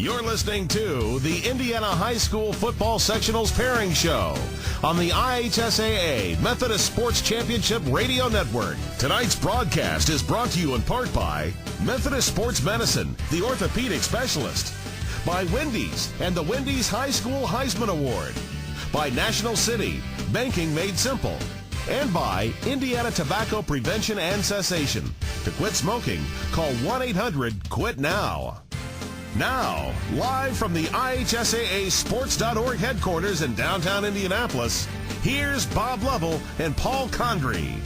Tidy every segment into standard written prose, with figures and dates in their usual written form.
You're listening to the Indiana High School Football Sectionals Pairing Show on the IHSAA Methodist Sports Championship Radio Network. Tonight's broadcast is brought to you in part by Methodist Sports Medicine, the orthopedic specialist, by Wendy's and the Wendy's High School Heisman Award, by National City, banking made simple, and by Indiana Tobacco Prevention and Cessation. To quit smoking, call 1-800-QUIT-NOW. Now, live from the IHSAA Sports.org headquarters in downtown Indianapolis, here's Bob Lovell and Paul Condry.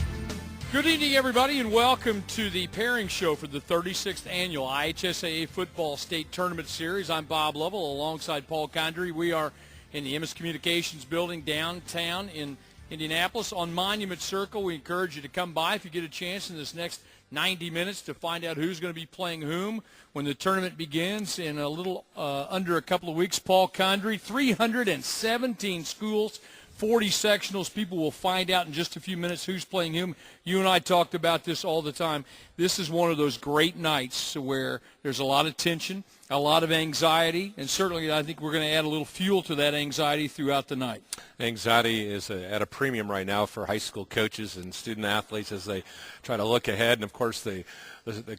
Good evening, everybody, and welcome to the pairing show for the 36th annual IHSAA Football State Tournament Series. I'm Bob Lovell alongside Paul Condry. We are in the Emmis Communications Building downtown in Indianapolis on Monument Circle. We encourage you to come by if you get a chance in this next 90 minutes to find out who's going to be playing whom when the tournament begins in a little under a couple of weeks. Paul Condry, 317 schools, 40 sectionals. People will find out in just a few minutes who's playing whom. You and I talked about this all the time. This is one of those great nights where there's a lot of tension, a lot of anxiety, and certainly I think we're going to add a little fuel to that anxiety throughout the night. Anxiety is at a premium right now for high school coaches and student athletes as they try to look ahead. And, of course, the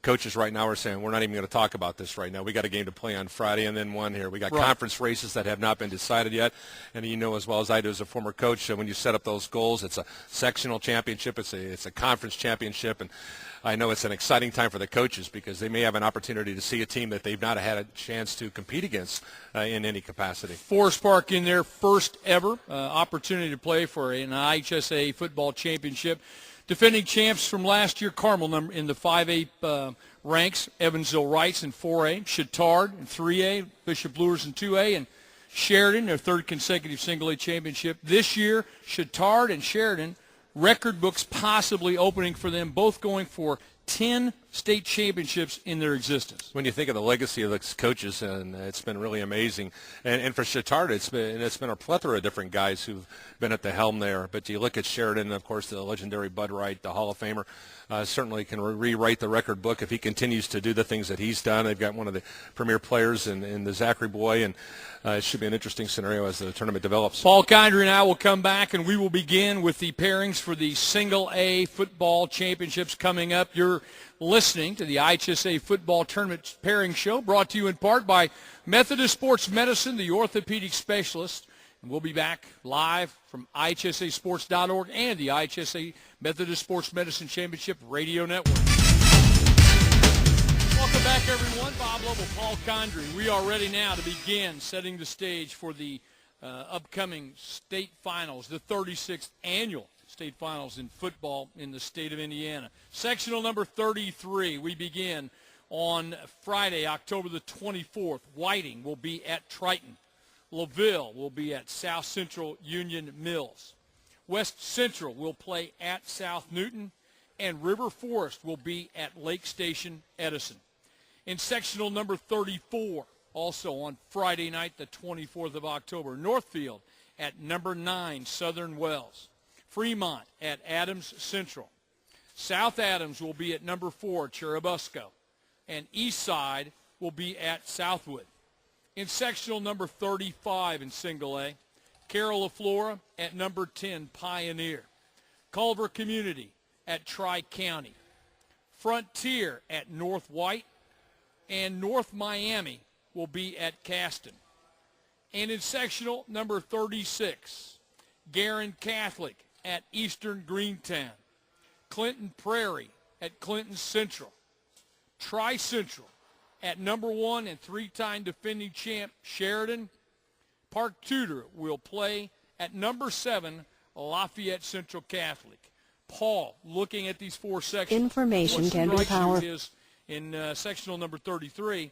coaches right now are saying, we're not even going to talk about this right now. We got a game to play on Friday and then one here. We got conference races that have not been decided yet. And you know as well as I do as a former coach, when you set up those goals, it's a sectional championship, it's a conference championship. And I know it's an exciting time for the coaches because they may have an opportunity to see a team that they've not had a chance to compete against in any capacity. Forest Park in their first ever opportunity to play for an IHSAA football championship. Defending champs from last year, Carmel in the 5A ranks, Evansville Rights in 4A, Chittard in 3A, Bishop Luers in 2A, and Sheridan, their third consecutive single A championship. This year, Chittard and Sheridan, record books possibly opening for them, both going for 10 state championships in their existence. When you think of the legacy of those coaches, and it's been really amazing. And for Chittard, it's been a plethora of different guys who've been at the helm there. But you look at Sheridan, of course, the legendary Bud Wright, the Hall of Famer, certainly can rewrite the record book if he continues to do the things that he's done. They've got one of the premier players in the Zachary boy, and it should be an interesting scenario as the tournament develops. Paul Condry and I will come back, and we will begin with the pairings for the Single A football championships coming up. You're listening to the IHSAA Football Tournament Pairing Show, brought to you in part by Methodist Sports Medicine, the orthopedic specialist. And we'll be back live from IHSAsports.org and the IHSAA Methodist Sports Medicine Championship Radio Network. Welcome back, everyone. Bob Lovell, Paul Condry. We are ready now to begin setting the stage for the upcoming state finals, the 36th annual state finals in football in the state of Indiana. Sectional number 33, we begin on Friday, October the 24th. Whiting will be at Triton. Lovell will be at South Central Union Mills. West Central will play at South Newton, and River Forest will be at Lake Station Edison. In sectional number 34, also on Friday night, the 24th of October, Northfield at number 9, Southern Wells. Fremont at Adams Central. South Adams will be at number 4, Churubusco. And Eastside will be at Southwood. In sectional number 35 in Single A, Carroll LaFlora at number 10, Pioneer. Culver Community at Tri-County. Frontier at North White. And North Miami will be at Caston. And in sectional number 36, Guerin Catholic at Eastern Greentown. Clinton Prairie at Clinton Central. Tri-Central at number 1 and 3-time defending champ Sheridan. Park Tudor will play at number 7, Lafayette Central Catholic. Paul, looking at these four sections. Information can be power. Is in sectional number 33,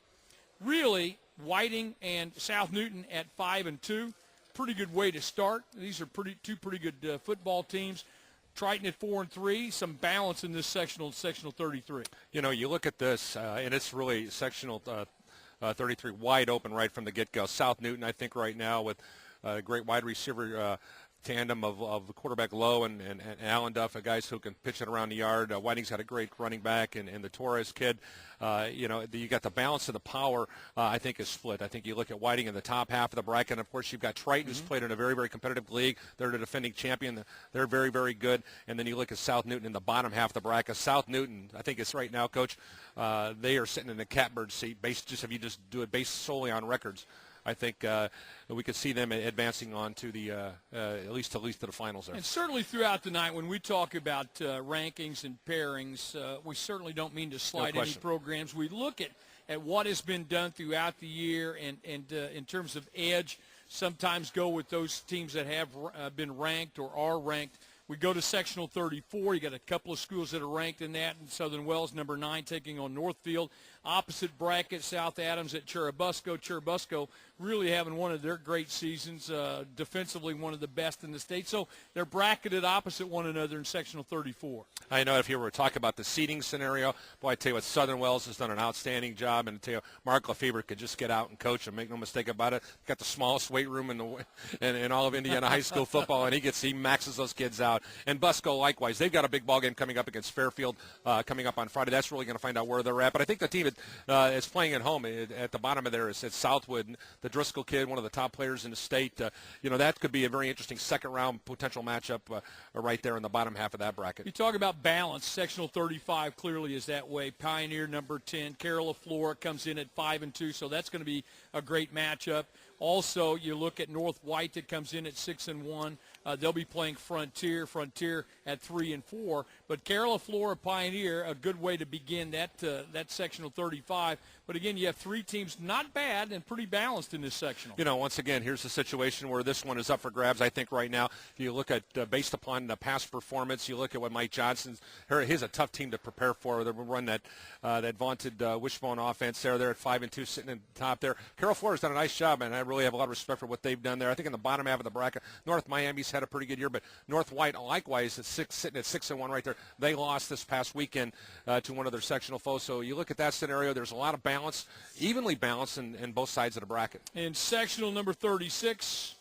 really Whiting and South Newton at 5 and 2. Pretty good way to start. These are two pretty good football teams. Triton at 4 and 3. Some balance in this sectional 33. You know, you look at this, and it's really sectional 33 wide open right from the get-go. South Newton, I think, right now with a great wide receiver tandem of the quarterback Lowe and Allen Duff, guys who can pitch it around the yard. Whiting's got a great running back, and the Torres kid. You got the balance of the power, I think, is split. I think you look at Whiting in the top half of the bracket, and of course you've got Triton, who's played in a very, very competitive league. They're the defending champion. They're very, very good. And then you look at South Newton in the bottom half of the bracket. South Newton, I think it's right now, Coach, they are sitting in the catbird seat, if you just do it based solely on records. I think we could see them advancing on to the at least to the finals there. And certainly throughout the night, when we talk about rankings and pairings, we certainly don't mean to slight any programs. We look at what has been done throughout the year, and in terms of edge, sometimes go with those teams that have been ranked or are ranked. We go to sectional 34. You got a couple of schools that are ranked in that. And Southern Wells, number 9, taking on Northfield. Opposite bracket, South Adams at Churubusco. Churubusco really having one of their great seasons, defensively one of the best in the state. So they're bracketed opposite one another in sectional 34. I know if you were to talk about the seating scenario, boy, I tell you what, Southern Wells has done an outstanding job. And I tell you, Mark Lefebvre could just get out and coach and make no mistake about it. Got the smallest weight room in all of Indiana high school football, and he maxes those kids out. And Busco, likewise, they've got a big ball game coming up against Fairfield coming up on Friday. That's really going to find out where they're at. But I think the team is playing at home. At the bottom of there is Southwood, the Driscoll kid, one of the top players in the state. That could be a very interesting second-round potential matchup right there in the bottom half of that bracket. You talk about balance. Sectional 35 clearly is that way. Pioneer, number 10. Carroll LaFleur comes in at 5-2, so that's going to be a great matchup. Also, you look at North White that comes in at 6-1. They'll be playing Frontier at 3-4. But Carroll LaFleur, Pioneer, a good way to begin that sectional 35. But again, you have 3 teams not bad and pretty balanced in this sectional. Once again, here's a situation where this one is up for grabs. I think right now, if you look at based upon the past performance, you look at what Mike Johnson's. He's a tough team to prepare for. They run that vaunted wishbone offense there. They're at 5-2, sitting in the top there. Carroll LaFleur's done a nice job, and I really have a lot of respect for what they've done there. I think in the bottom half of the bracket, North Miami's had a pretty good year, but North White, likewise, is sitting at 6-1 right there. They lost this past weekend to one of their sectional foes. So you look at that scenario, there's a lot of balance, evenly balanced in both sides of the bracket. In sectional number 36,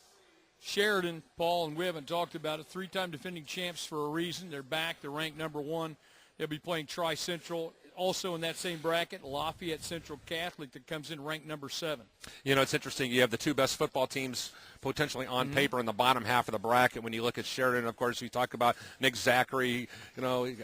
Sheridan, Paul, and we haven't talked about it, 3-time defending champs for a reason. They're back. They're ranked number 1. They'll be playing Tri-Central. Also in that same bracket, Lafayette Central Catholic that comes in ranked number 7. It's interesting. You have the 2 best football teams potentially on paper in the bottom half of the bracket. When you look at Sheridan, of course, we talk about Nick Zachary,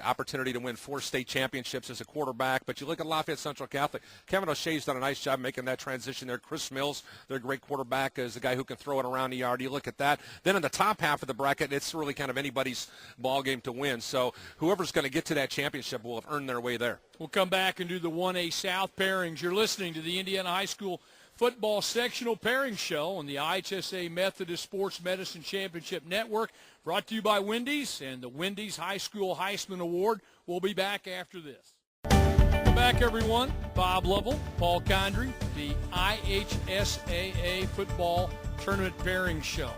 opportunity to win 4 state championships as a quarterback. But you look at Lafayette Central Catholic. Kevin O'Shea's done a nice job making that transition there. Chris Mills, their great quarterback, is a guy who can throw it around the yard. You look at that. Then in the top half of the bracket, it's really kind of anybody's ball game to win. So whoever's going to get to that championship will have earned their way there. We'll come back and do the 1A South pairings. You're listening to the Indiana High School Football Sectional Pairing Show on the IHSAA Methodist Sports Medicine Championship Network, brought to you by Wendy's and the Wendy's High School Heisman Award. We'll be back after this. Welcome back, everyone. Bob Lovell, Paul Condry, the IHSAA Football Tournament Pairing Show.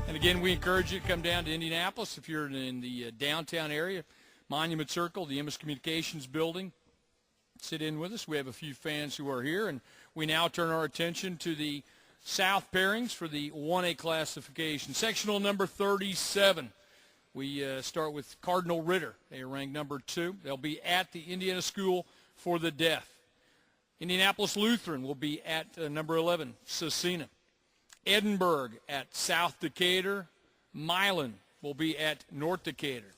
And again, we encourage you to come down to Indianapolis if you're in the downtown area, Monument Circle, the Emmis Communications Building. Sit in with us. We have a few fans who are here, and we now turn our attention to the South pairings for the 1A classification. Sectional number 37. We start with Cardinal Ritter. They are ranked number 2. They'll be at the Indiana School for the Deaf. Indianapolis Lutheran will be at number 11, Cecina. Edinburgh at South Decatur. Milan will be at North Decatur.